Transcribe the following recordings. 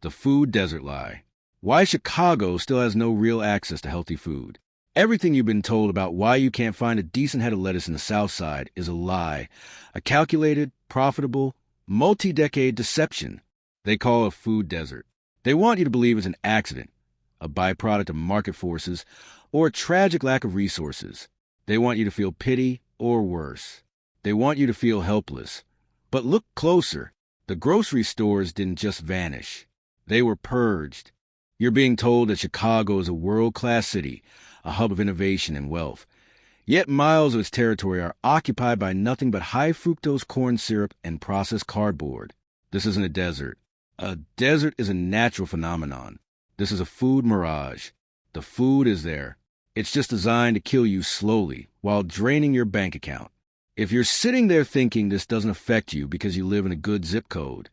The food desert lie. Why Chicago still has no real access to healthy food. Everything you've been told about why you can't find a decent head of lettuce in the South Side is a lie. A calculated, profitable, multi-decade deception. They call it a food desert. They want you to believe it's an accident, a byproduct of market forces, or a tragic lack of resources. They want you to feel pity, or worse. They want you to feel helpless. But look closer. The grocery stores didn't just vanish. They were purged. You're being told that Chicago is a world-class city, a hub of innovation and wealth. Yet miles of its territory are occupied by nothing but high-fructose corn syrup and processed cardboard. This isn't a desert. A desert is a natural phenomenon. This is a food mirage. The food is there. It's just designed to kill you slowly while draining your bank account. If you're sitting there thinking this doesn't affect you because you live in a good zip code,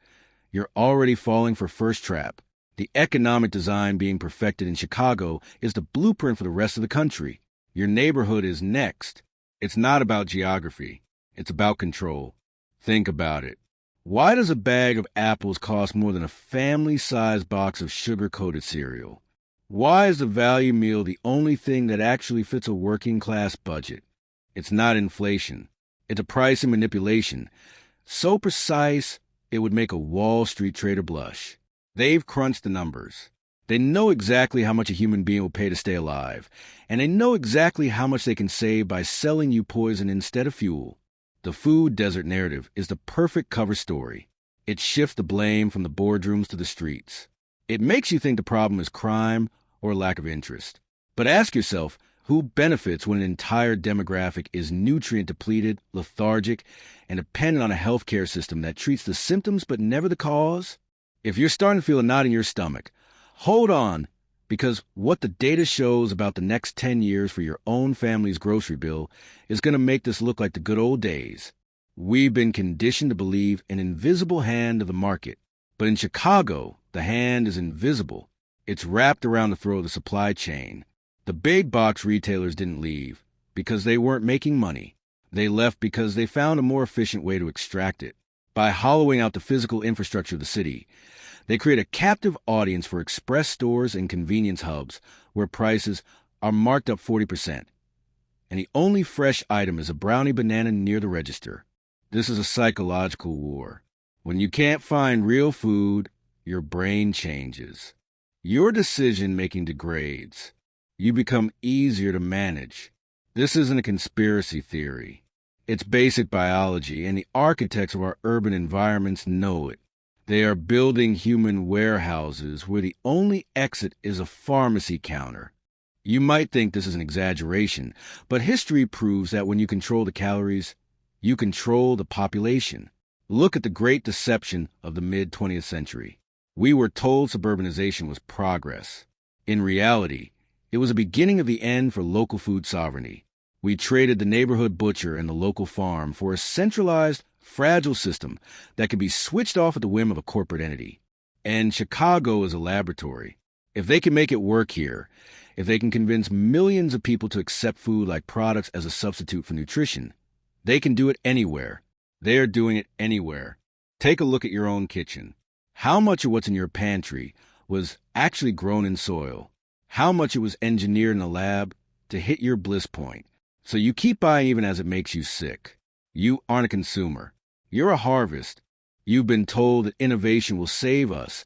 you're already falling for first trap. The economic design being perfected in Chicago is the blueprint for the rest of the country. Your neighborhood is next. It's not about geography. It's about control. Think about it. Why does a bag of apples cost more than a family-sized box of sugar-coated cereal? Why is the value meal the only thing that actually fits a working-class budget? It's not inflation. It's a pricing manipulation, so precise it would make a Wall Street trader blush. They've crunched the numbers. They know exactly how much a human being will pay to stay alive, and they know exactly how much they can save by selling you poison instead of fuel. The food desert narrative is the perfect cover story. It shifts the blame from the boardrooms to the streets. It makes you think the problem is crime or lack of interest. But ask yourself, who benefits when an entire demographic is nutrient-depleted, lethargic, and dependent on a healthcare system that treats the symptoms but never the cause? If you're starting to feel a knot in your stomach, hold on, because what the data shows about the next 10 years for your own family's grocery bill is going to make this look like the good old days. We've been conditioned to believe an invisible hand of the market. But in Chicago, the hand is invisible. It's wrapped around the throat of the supply chain. The big box retailers didn't leave because they weren't making money. They left because they found a more efficient way to extract it. By hollowing out the physical infrastructure of the city, they create a captive audience for express stores and convenience hubs where prices are marked up 40%. And the only fresh item is a brownie banana near the register. This is a psychological war. When you can't find real food, your brain changes. Your decision-making degrades. You become easier to manage. This isn't a conspiracy theory. It's basic biology, and the architects of our urban environments know it. They are building human warehouses where the only exit is a pharmacy counter. You might think this is an exaggeration, but history proves that when you control the calories, you control the population. Look at the great deception of the mid-20th century. We were told suburbanization was progress. In reality, it was the beginning of the end for local food sovereignty. We traded the neighborhood butcher and the local farm for a centralized, fragile system that could be switched off at the whim of a corporate entity. And Chicago is a laboratory. If they can make it work here, if they can convince millions of people to accept food like products as a substitute for nutrition, they can do it anywhere. They are doing it anywhere. Take a look at your own kitchen. How much of what's in your pantry was actually grown in soil? How much it was engineered in a lab to hit your bliss point? So you keep buying even as it makes you sick. You aren't a consumer. You're a harvest. You've been told that innovation will save us,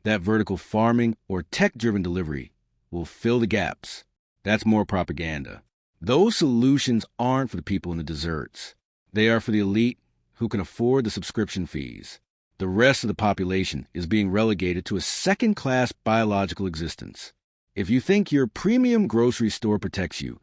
that vertical farming or tech-driven delivery will fill the gaps. That's more propaganda. Those solutions aren't for the people in the deserts. They are for the elite who can afford the subscription fees. The rest of the population is being relegated to a second-class biological existence. If you think your premium grocery store protects you,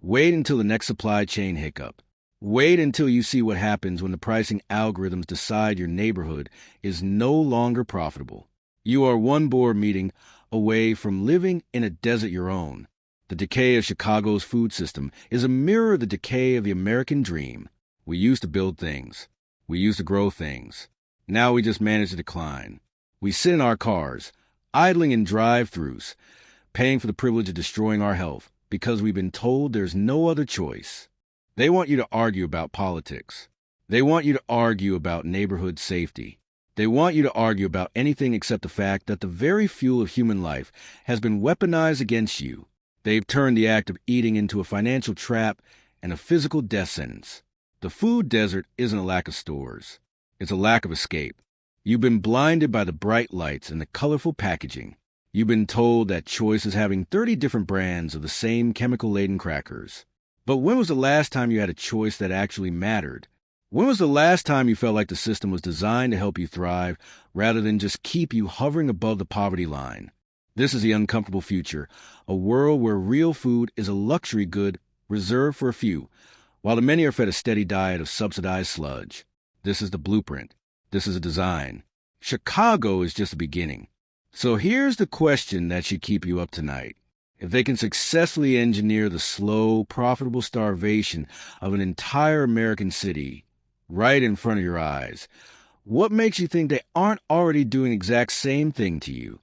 wait until the next supply chain hiccup. Wait until you see what happens when the pricing algorithms decide your neighborhood is no longer profitable. You are one board meeting away from living in a desert your own. The decay of Chicago's food system is a mirror of the decay of the American dream. We used to build things. We used to grow things. Now we just manage to decline. We sit in our cars, idling in drive-thrus, paying for the privilege of destroying our health because we've been told there's no other choice. They want you to argue about politics. They want you to argue about neighborhood safety. They want you to argue about anything except the fact that the very fuel of human life has been weaponized against you. They've turned the act of eating into a financial trap and a physical death sentence. The food desert isn't a lack of stores. It's a lack of escape. You've been blinded by the bright lights and the colorful packaging. You've been told that choice is having 30 different brands of the same chemical-laden crackers. But when was the last time you had a choice that actually mattered? When was the last time you felt like the system was designed to help you thrive rather than just keep you hovering above the poverty line? This is the uncomfortable future, a world where real food is a luxury good reserved for a few, while the many are fed a steady diet of subsidized sludge. This is the blueprint. This is a design. Chicago is just the beginning. So here's the question that should keep you up tonight. If they can successfully engineer the slow, profitable starvation of an entire American city right in front of your eyes, what makes you think they aren't already doing the exact same thing to you?